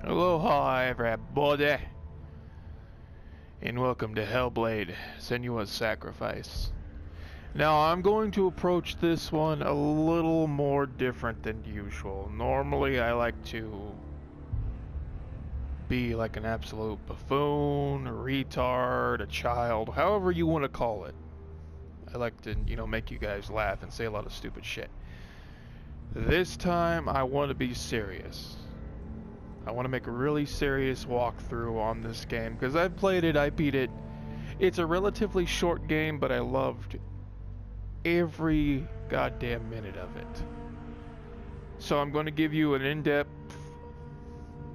Aloha everybody, and welcome to Hellblade Senua's Sacrifice. Now I'm going to approach this one a little more different than usual. Normally I like to be like an absolute buffoon, a retard, a child, however you want to call it. I like to, make you guys laugh and say a lot of stupid shit. This time I want to be serious. I want to make a really serious walkthrough on this game because I've played it, I beat it. It's a relatively short game, but I loved every goddamn minute of it. So I'm going to give you an in-depth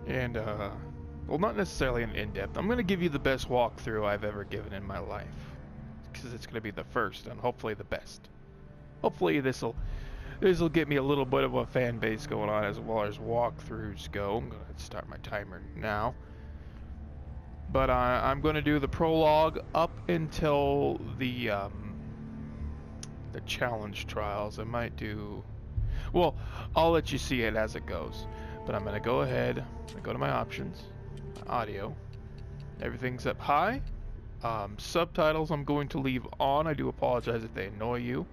and, well, not necessarily an in-depth. I'm going to give you the best walkthrough I've ever given in my life because it's going to be the first and hopefully the best. Hopefully this'll get me a little bit of a fan base going on as well as walkthroughs go. I'm going to start my timer now. But I'm going to do the prologue up until the challenge trials. I might do... Well, I'll let you see it as it goes. But I'm going to go ahead and go to my options. Audio. Everything's up high. Subtitles I'm going to leave on. I do apologize if they annoy you.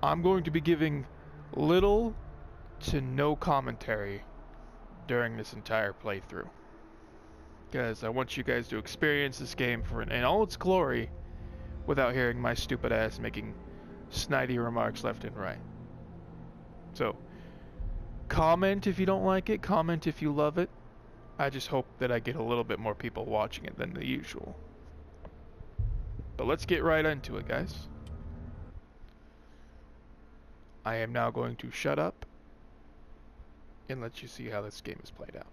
I'm going to be giving little to no commentary during this entire playthrough. Because I want you guys to experience this game in all its glory without hearing my stupid ass making snidey remarks left and right. So, comment if you don't like it, comment if you love it. I just hope that I get a little bit more people watching it than the usual. But let's get right into it, guys. I am now going to shut up and let you see how this game is played out.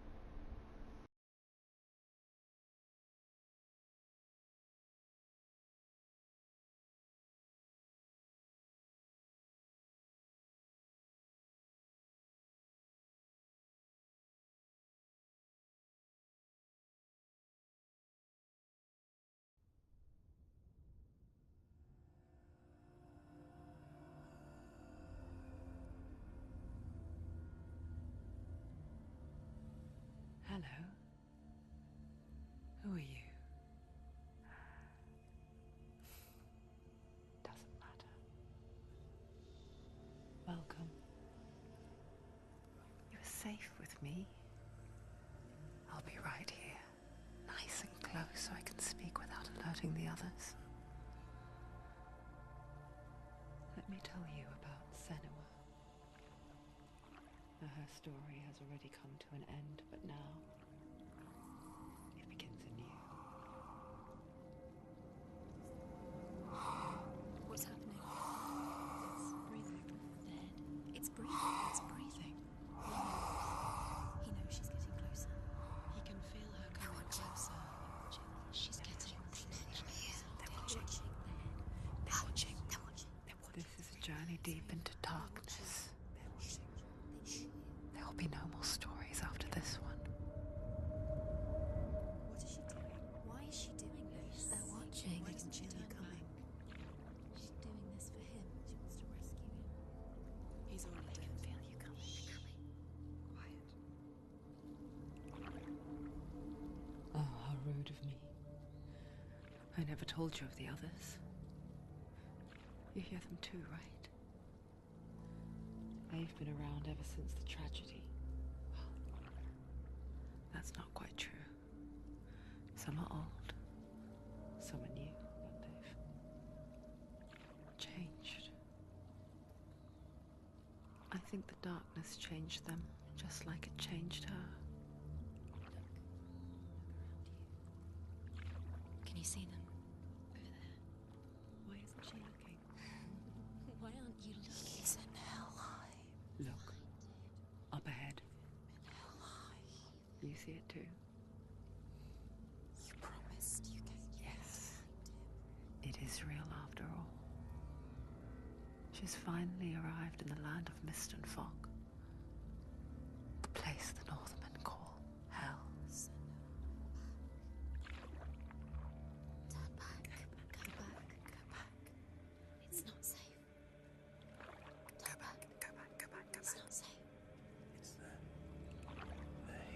Hello. Who are you? Doesn't matter. Welcome. You are safe with me. I'll be right here, nice and close so I can speak without alerting the others. Let me tell you about Senua. Her story has already come to an end, but now it begins anew. What's happening? It's breathing. Dead. It's breathing. It's breathing. He knows she's getting closer. He can feel her coming closer. She's getting closer. They're watching. They're watching. They're watching. This is a journey deep into darkness. There will be no more stories after this one. What is she doing? Why is she doing this? They're watching. They can feel her coming. She's doing this for him. She wants to rescue him. He's already dead. I can feel you coming. Quiet. Oh, how rude of me. I never told you of the others. You hear them too, right? They've been around ever since the tragedy. Well, that's not quite true. Some are old, some are new, but they've changed. I think the darkness changed them, just like it changed her. Can you see them? Over there. Why isn't she looking? Why aren't you looking? He's in hell high. Look, up ahead. Hell high. You see it too? You promised you could. Yes. It is real after all. She's finally arrived in the land of mist and fog. The place the Northmen call hell. Turn back. Go back. Go back. It's not safe. Go back. Go back. Go back. Go back. It's not safe. It's there. They're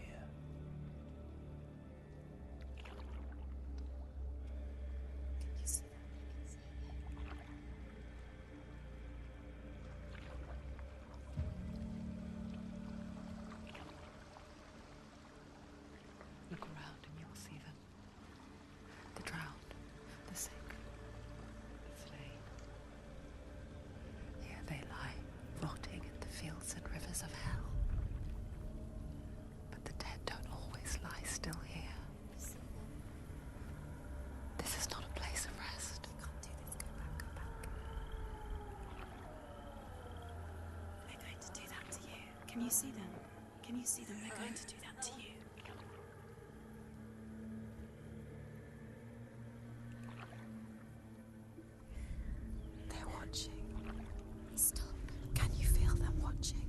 Can you see them? Can you see them? They're going to do that to you. They're watching. Stop. Can you feel them watching?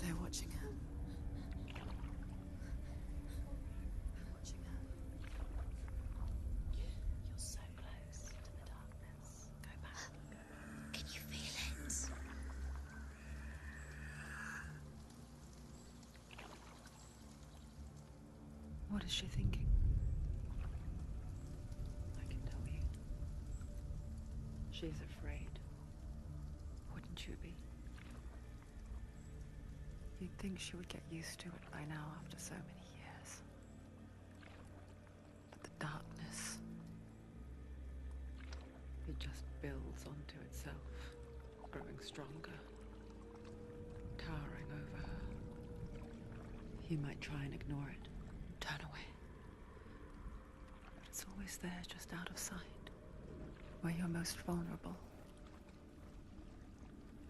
They're watching her. They're watching her. You're so close to the darkness. Go back. Can you feel it? What is she thinking? I can tell you. She's afraid. Wouldn't you be? You'd think she would get used to it by now after so many years. But the darkness, it just builds onto itself, growing stronger, towering over her. You might try and ignore it, turn away. But it's always there, just out of sight, where you're most vulnerable.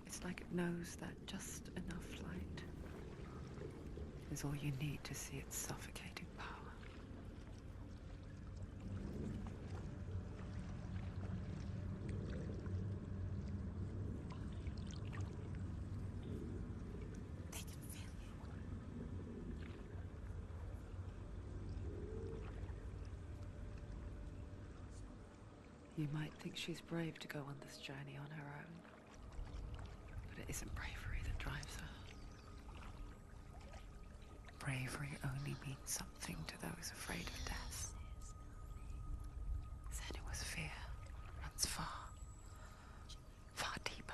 It's like it knows that just enough light is all you need to see its suffocating power. They can feel you. You might think she's brave to go on this journey on her own, but it isn't bravery that drives her. Bravery only means something to those afraid of death. Senua's fear runs far, far deeper.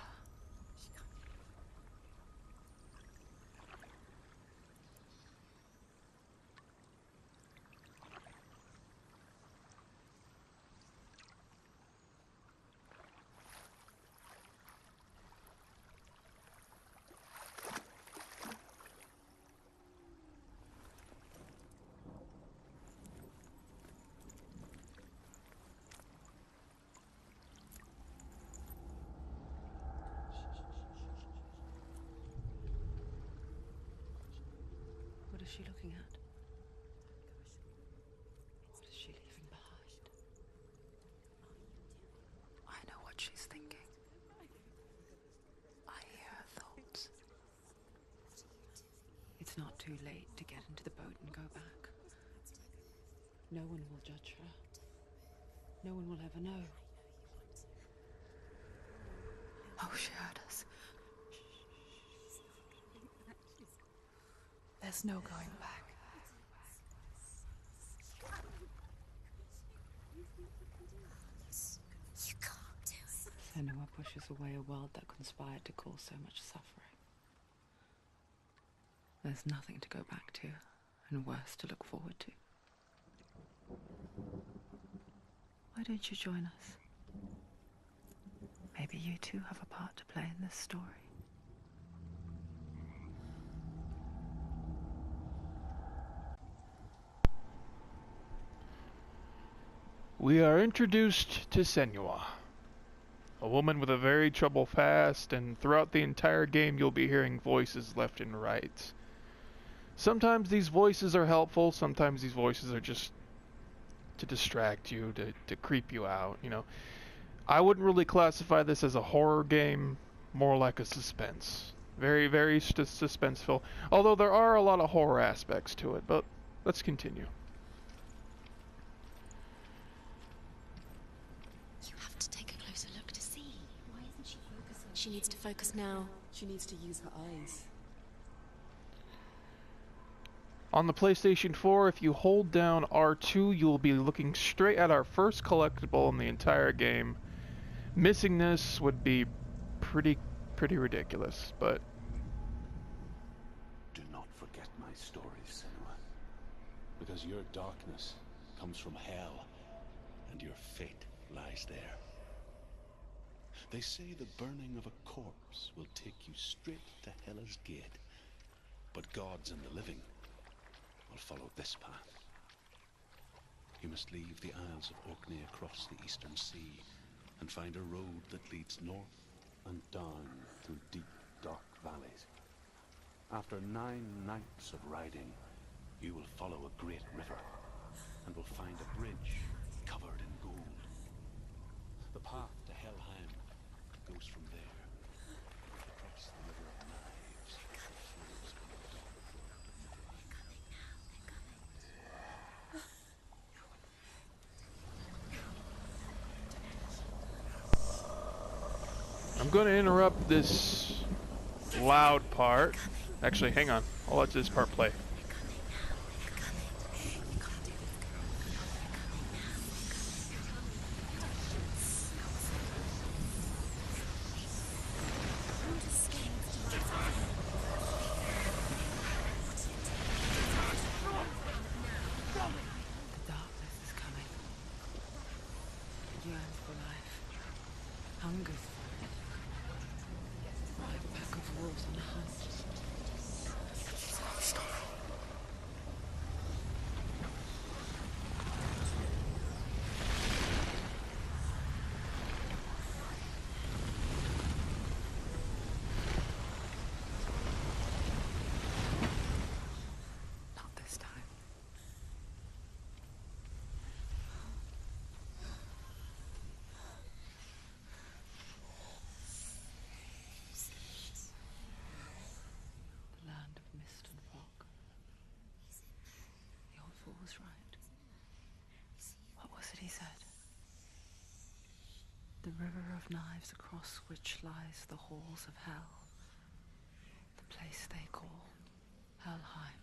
What is she looking at? What is she leaving behind? I know what she's thinking. I hear her thoughts. It's not too late to get into the boat and go back. No one will judge her. No one will ever know. Oh, she heard us. There's no going back. You can't do it. Senua pushes away a world that conspired to cause so much suffering. There's nothing to go back to, and worse to look forward to. Why don't you join us? Maybe you too have a part to play in this story. We are introduced to Senua, a woman with a very troubled past, and throughout the entire game you'll be hearing voices left and right. Sometimes these voices are helpful, sometimes these voices are just to distract you, to creep you out, you know. I wouldn't really classify this as a horror game, more like a suspense. Very, very suspenseful, although there are a lot of horror aspects to it, but let's continue. You have to take a closer look to see. Why isn't she focusing? She needs to focus now. She needs to use her eyes. On the PlayStation 4, if you hold down R2, you'll be looking straight at our first collectible in the entire game. Missing this would be pretty ridiculous, but... Do not forget my stories, Senua. Because your darkness comes from hell, and your fate lies there. They say the burning of a corpse will take you straight to Hela's gate, but gods and the living will follow this path. You must leave the Isles of Orkney across the eastern sea and find a road that leads north and down through deep dark valleys. After 9 nights of riding, you will follow a great river and will find a bridge covered in gold. The path to Helheim goes from there, across the River of Knives that flows from the dark world of Niflheim. I'm going to interrupt this loud part. Actually, hang on. I'll let this part play. The darkness is coming. It yearns for life. Hungers for it. Like a pack of wolves on a hunt. Not this time. The land of mist and fog. The old fool was right. What was it he said? The river of knives across which lies the halls of hell. The place they call Helheim.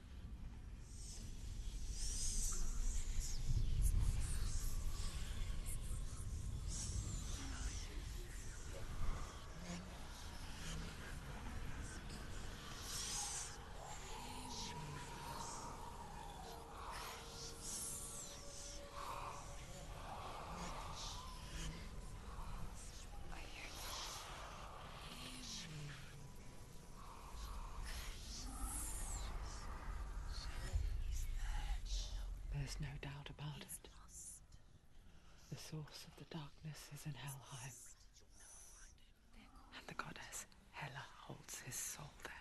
There's no doubt about it. The source of the darkness is in Helheim. And the goddess Hela holds his soul there.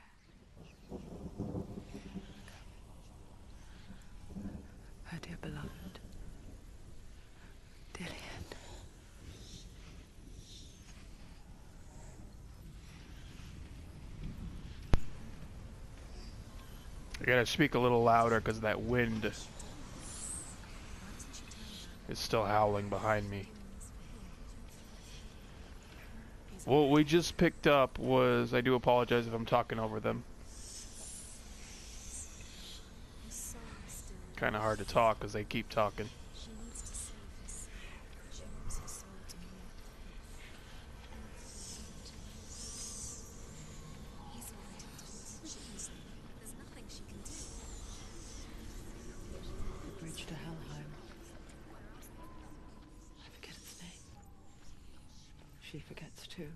Her dear beloved, Dillian. I gotta speak a little louder because that wind is still howling behind me. What we just picked up was, I do apologize if I'm talking over them. Kind of hard to talk because they keep talking. She needs to save his soul. She wants his soul to be more. He's already done it. She can save him. There's nothing she can do. The bridge to Helheim. I forget its name. She forgets too.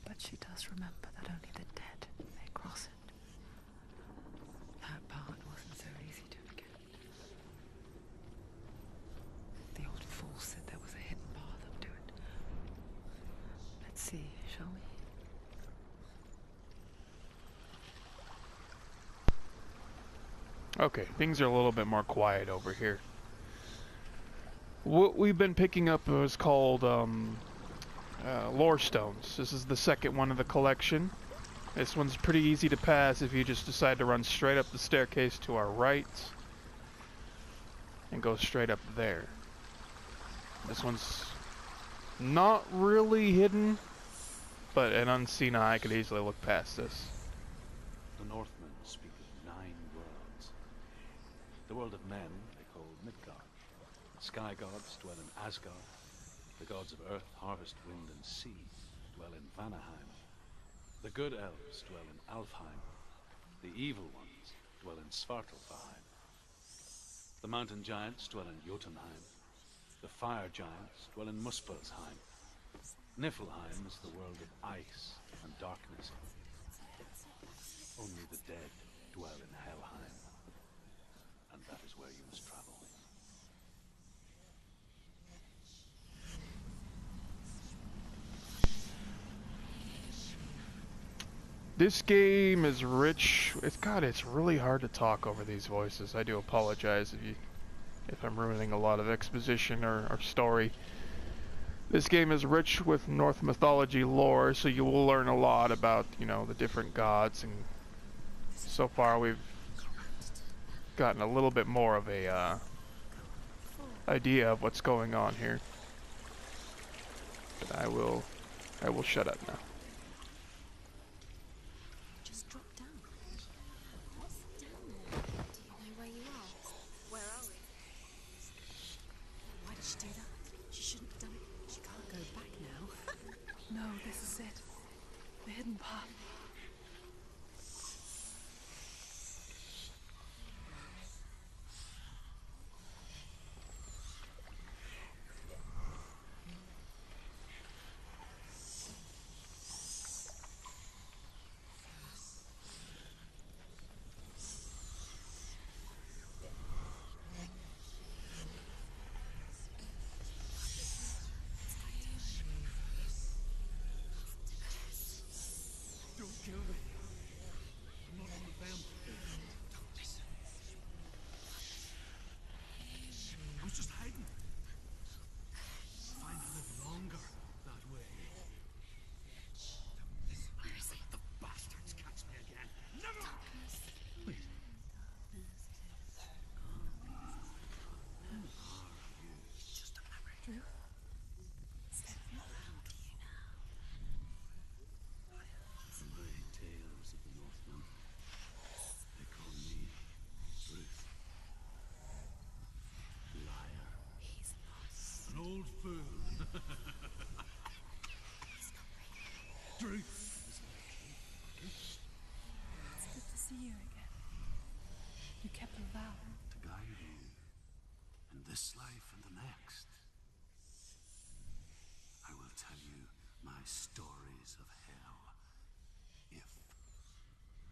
But she does remember that only the dead may cross it. That part wasn't so easy to forget. The old fool said there was a hidden path up to it. Let's see, shall we? Okay, things are a little bit more quiet over here. What we've been picking up is called lore stones. This is the second one of the collection. This one's pretty easy to pass if you just decide to run straight up the staircase to our right and go straight up there. This one's not really hidden, but an unseen eye could easily look past this. The Northmen speak of 9 worlds. The world of men they call Midgard. The sky gods dwell in Asgard. The gods of earth, harvest, wind, and sea dwell in Vanaheim. The good elves dwell in Alfheim. The evil ones dwell in Svartalfheim. The mountain giants dwell in Jotunheim. The fire giants dwell in Muspelheim. Niflheim is the world of ice and darkness. Only the dead dwell in Helheim. And that is where you must travel. This game is rich. It's really hard to talk over these voices. I do apologize if I'm ruining a lot of exposition or story. This game is rich with Norse mythology lore, so you will learn a lot about, you know, the different gods, and so far we've gotten a little bit more of a idea of what's going on here. But I will shut up now. Just drop down. What's down there? Do you know where you are? Where are we? Why did she do that? She shouldn't have done it. She can't go back now. No, this is it. The hidden path. Don't kill me. I'm not one of them. Don't listen. I was just hiding. Find I live longer that way. Don't listen. Where is he? The bastards catch me again. Never! Wait. Who are you? Just a memory. Drew? From my tales of the Northmen, they call me Ruth. Liar. He's lost. An old fool. Ruth. It's good to see you again. You kept a vow. To guide you in this life and the next. I will tell you my stories of hell, if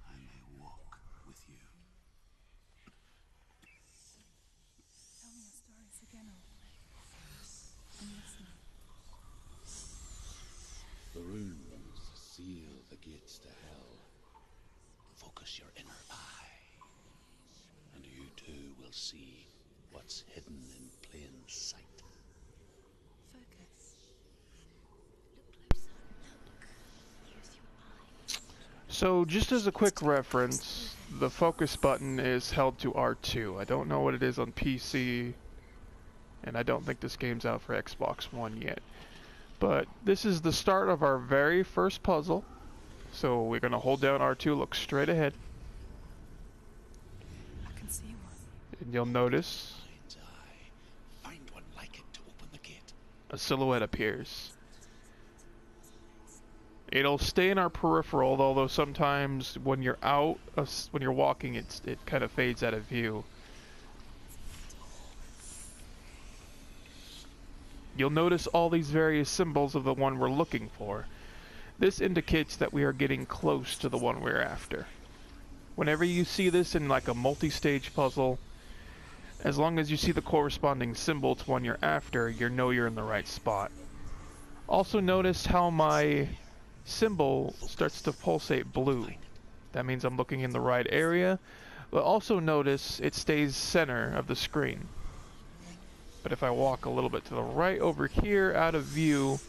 I may walk with you. Tell me your stories again, old man. I'm listening. The runes seal the gates to hell. Focus your inner eye, and you too will see what's hidden in plain sight. Focus. Look closer. Look. Use your eyes. So, just as a quick reference, the focus button is held to R2. I don't know what it is on PC, and I don't think this game's out for Xbox One yet. But this is the start of our very first puzzle. So we're going to hold down R2, look straight ahead, I can see one. and you'll notice Mind's eye. Find one like it to open the gate. a silhouette appears. It'll stay in our peripheral, although sometimes when you're out, when you're walking, it kind of fades out of view. You'll notice all these various symbols of the one we're looking for. This indicates that we are getting close to the one we're after. Whenever you see this in like a multi-stage puzzle, as long as you see the corresponding symbol to one you're after, you know you're in the right spot. Also notice how my symbol starts to pulsate blue. That means I'm looking in the right area, but also notice it stays center of the screen. But if I walk a little bit to the right over here, out of view,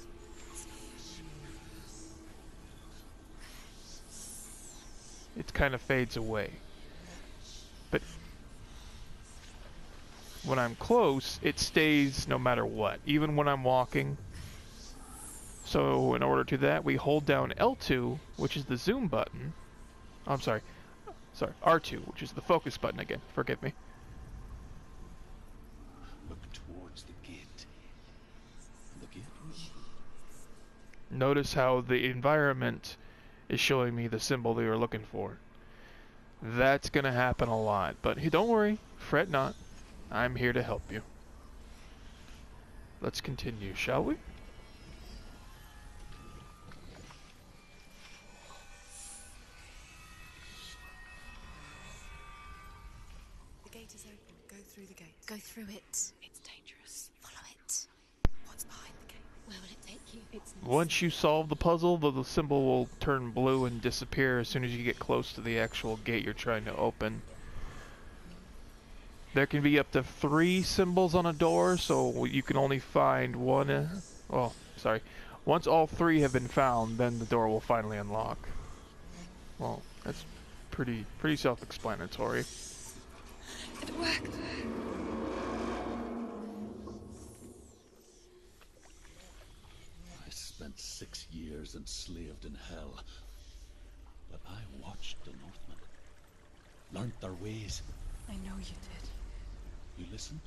it kind of fades away. But when I'm close, it stays no matter what, even when I'm walking. So in order to do that, we hold down L2, which is the zoom button. I'm sorry, R2, which is the focus button again, forgive me. Look towards the gate. And the gate will open. Notice how the environment is showing me the symbol they were looking for. That's gonna happen a lot, but hey, don't worry, fret not. I'm here to help you. Let's continue, shall we? The gate is open. Go through the gate. Go through it. It's dangerous. Follow it. What's behind the gate? Where will it take you? It's Once you solve the puzzle, the symbol will turn blue and disappear as soon as you get close to the actual gate you're trying to open. There can be up to 3 symbols on a door, so you can only find one. Oh, sorry. Once all 3 have been found, then the door will finally unlock. Well, that's pretty self-explanatory. It worked. I spent 6 years enslaved in hell, but I watched the Northmen, learnt their ways. I know you did. You listened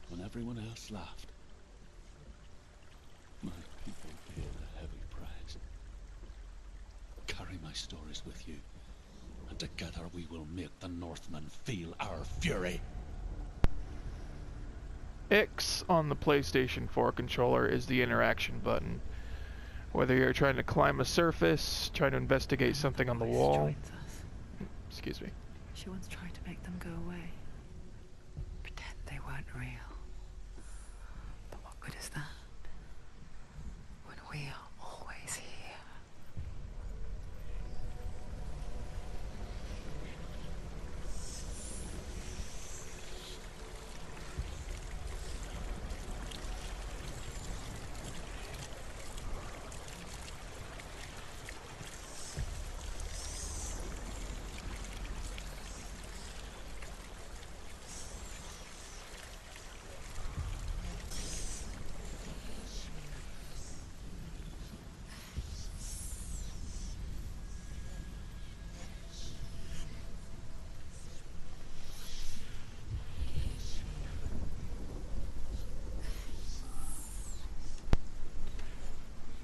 when everyone else laughed. My people paid a heavy price. Carry my stories with you, and together we will make the Northmen feel our fury. X on the PlayStation 4 controller is the interaction button. Whether you're trying to climb a surface, trying to investigate something on the Voice wall. joins us. Excuse me. She once tried to make them go away. Pretend they weren't real. But what good is that? When we are always here.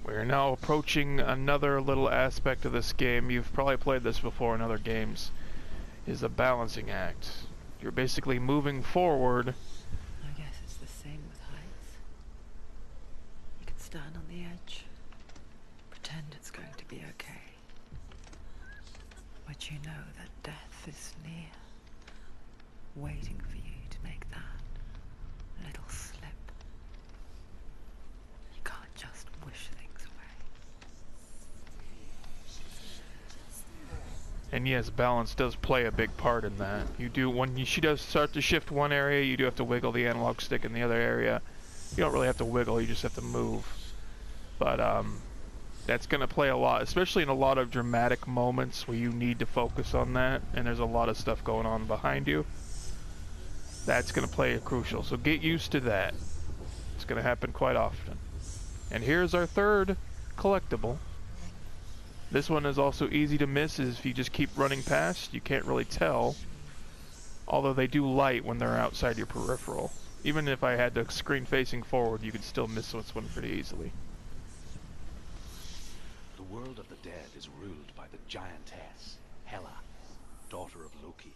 We're now approaching another little aspect of this game. You've probably played this before in other games. Is a balancing act. You're basically moving forward. I guess it's the same with heights. You can stand on the edge, pretend it's going to be okay. But you know that death is near, waiting for you to make that little slip. You can't just wish things away. And yes, balance does play a big part in that. You do, when she does start to shift one area, you do have to wiggle the analog stick in the other area. You don't really have to wiggle, you just have to move. But that's going to play a lot, especially in a lot of dramatic moments where you need to focus on that, and there's a lot of stuff going on behind you. That's going to play a crucial, so get used to that. It's going to happen quite often. And here's our third collectible. This one is also easy to miss, is if you just keep running past, you can't really tell. Although they do light when they're outside your peripheral. Even if I had the screen facing forward, you could still miss this one pretty easily. The world of the dead is ruled by the giantess, Hela, daughter of Loki.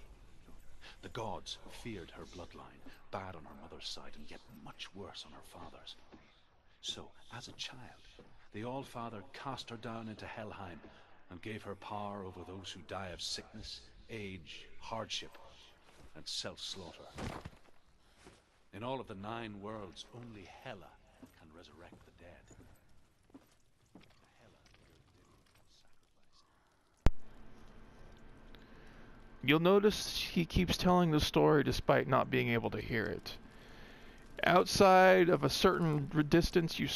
The gods feared her bloodline, bad on her mother's side and yet much worse on her father's. So, as a child, the All-Father cast her down into Helheim and gave her power over those who die of sickness, age, hardship, and self-slaughter. In all of the 9 worlds, only Hela can resurrect the dead. You'll notice he keeps telling the story despite not being able to hear it. Outside of a certain distance, it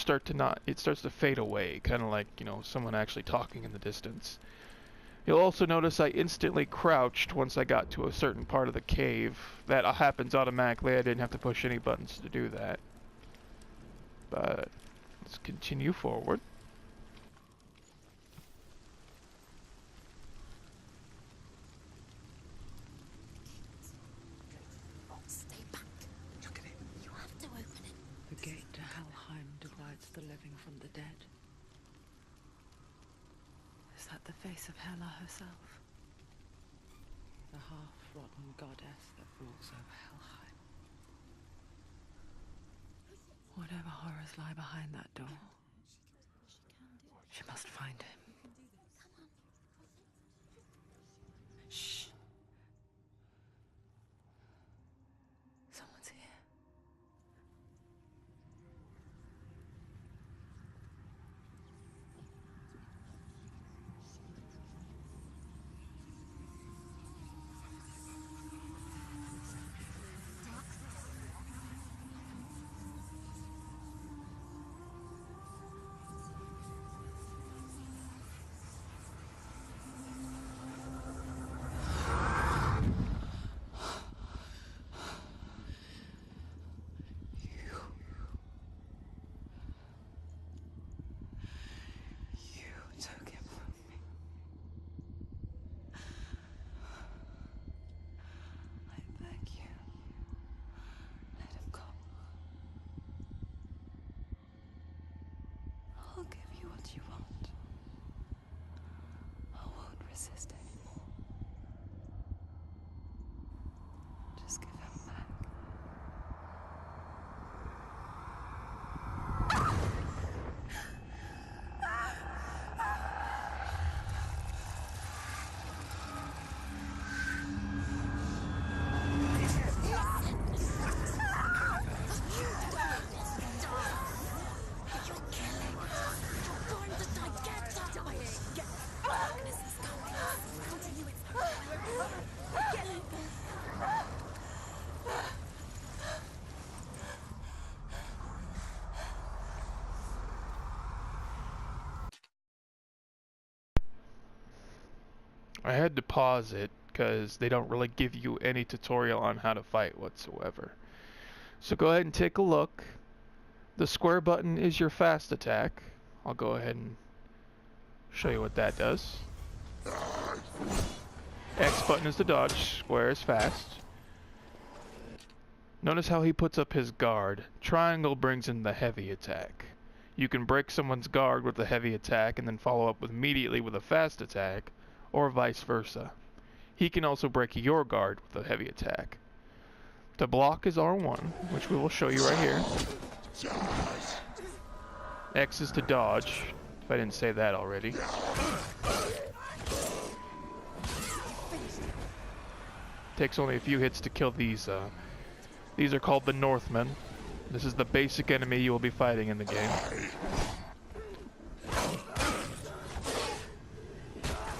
starts to fade away, kind of like, someone actually talking in the distance. You'll also notice I instantly crouched once I got to a certain part of the cave. That happens automatically, I didn't have to push any buttons to do that. But let's continue forward. Stay back. Look at it. You have to open it. The gate to Helheim divides the living from the dead. Is that the face of Hela herself? The half-rotten goddess that rules over Helheim. Whatever horrors lie behind that door, she must find him. Shh. Someone's here. resist anymore. Just give him back. I had to pause it because they don't really give you any tutorial on how to fight whatsoever. So go ahead and take a look. The square button is your fast attack. I'll go ahead and show you what that does. X button is the dodge, square is fast. Notice how he puts up his guard. Triangle brings in the heavy attack. You can break someone's guard with a heavy attack and then follow up immediately with a fast attack, or vice versa. He can also break your guard with a heavy attack. To block is R1, which we will show you right here. X is to dodge, if I didn't say that already. Takes only a few hits to kill these. These are called the Northmen. This is the basic enemy you will be fighting in the game.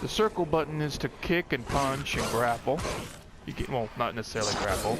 The circle button is to kick and punch and grapple. You can, well, not necessarily grapple.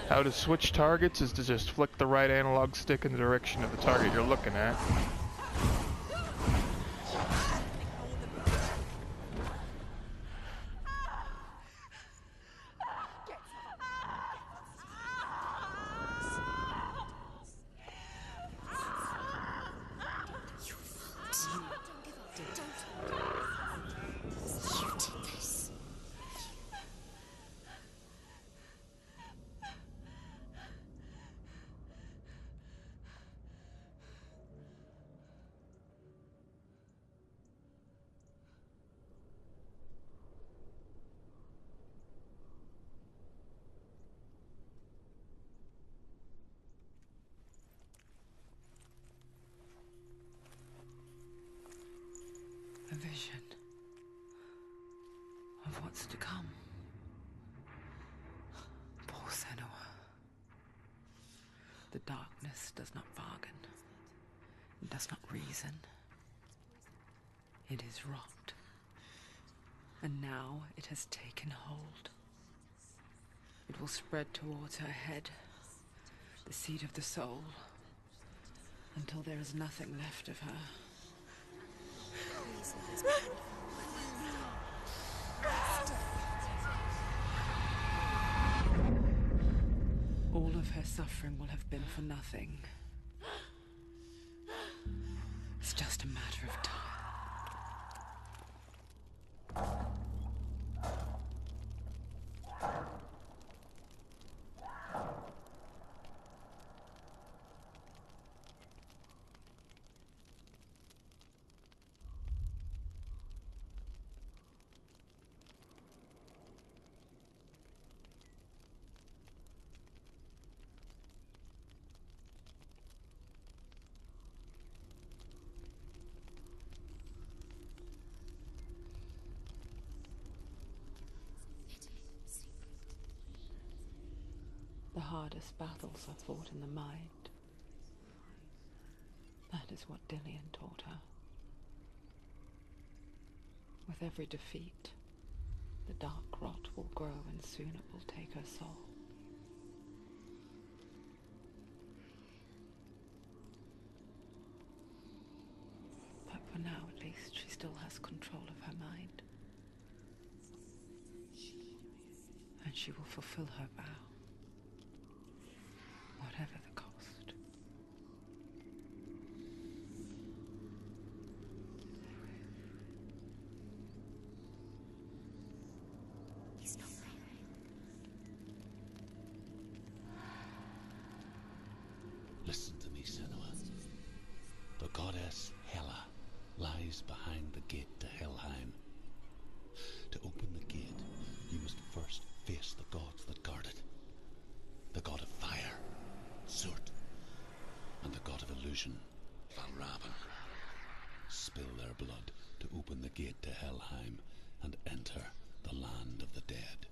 How to switch targets is to just flick the right analog stick in the direction of the target you're looking at. A vision of what's to come. Poor Senua. The darkness does not bargain. It does not reason. It is rot. And now it has taken hold. It will spread towards her head, the seat of the soul, until there is nothing left of her. All of her suffering will have been for nothing. It's just a matter of time. The hardest battles are fought in the mind. That is what Dillian taught her. With every defeat, the dark rot will grow and soon it will take her soul. But for now, at least, she still has control of her mind. and she will fulfill her vow, whatever the cost. He's not breathing. Listen to me, Senua. The goddess Hela lies behind the gate to Helheim. To open the gate, you must first face the gods that guard it. The god of fire, Surt, and the god of illusion, Valravn. Spill their blood to open the gate to Helheim and enter the land of the dead.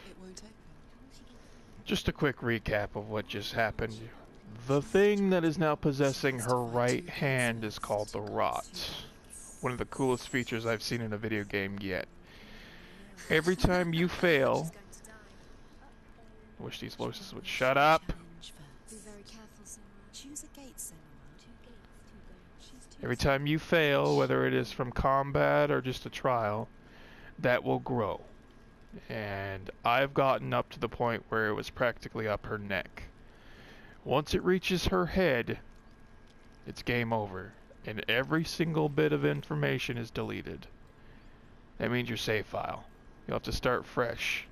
It won't open. Just a quick recap of what just happened. The thing that is now possessing her right hand is called the Rot. One of the coolest features I've seen in a video game yet. Every time you fail... I wish these voices would shut up. Be very careful, Senua. Choose a gate, Senua. Every time you fail, whether it is from combat or just a trial, that will grow. And I've gotten up to the point where it was practically up her neck. Once it reaches her head, it's game over, and every single bit of information is deleted. That means your save file. You'll have to start fresh.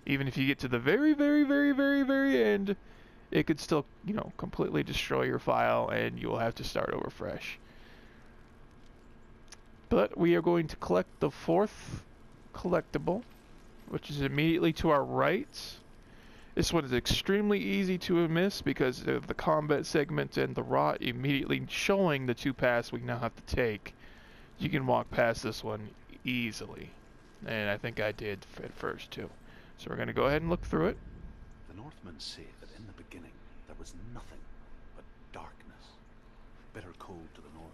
Even if you get to the very, very, very, very, very end, it could still, you know, completely destroy your file, and you'll have to start over fresh. But we are going to collect the fourth collectible, which is immediately to our right. This one is extremely easy to miss because of the combat segment and the Rot immediately showing the two paths we now have to take. You can walk past this one easily, and I think I did at first too. So we're going to go ahead and look through it. The Northmen say that in the beginning there was nothing but darkness. Bitter cold to the north,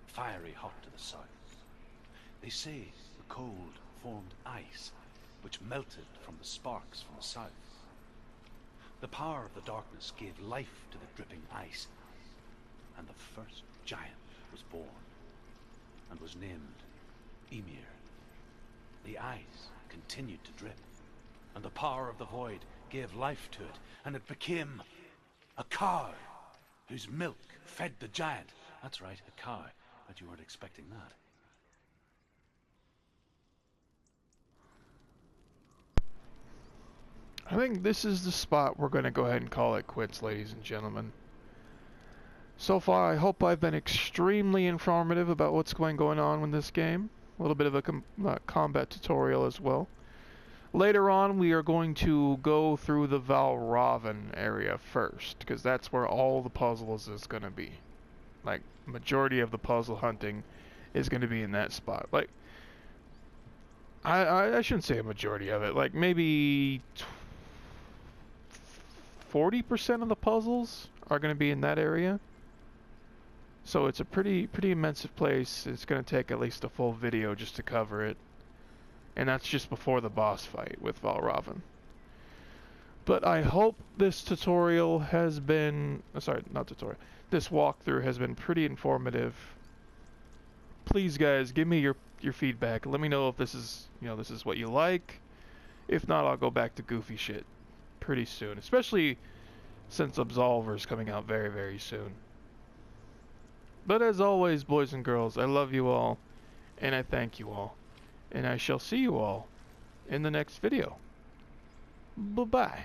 fiery hot to the south. They say the cold formed ice, which melted from the sparks from the south. The power of the darkness gave life to the dripping ice, and the first giant was born, and was named Ymir. The ice continued to drip, and the power of the void gave life to it, and it became a cow, whose milk fed the giant. That's right, a cow. Bet you weren't expecting that. I think this is the spot we're going to go ahead and call it quits, ladies and gentlemen. So far, I hope I've been extremely informative about what's going on with this game. A little bit of a combat tutorial as well. Later on, we are going to go through the Valravn area first, because that's where all the puzzles is going to be. Like, majority of the puzzle hunting is going to be in that spot. Like, I shouldn't say a majority of it. Like, maybe 40% of the puzzles are going to be in that area. So it's a pretty immense place. It's going to take at least a full video just to cover it. And that's just before the boss fight with Valravn. But I hope this tutorial has been... sorry, not tutorial. This walkthrough has been pretty informative. Please, guys, give me your feedback. Let me know if this is, this is what you like. If not, I'll go back to goofy shit pretty soon. Especially since Absolver's coming out very, very soon. But as always, boys and girls, I love you all. And I thank you all. And I shall see you all in the next video. Bye-bye.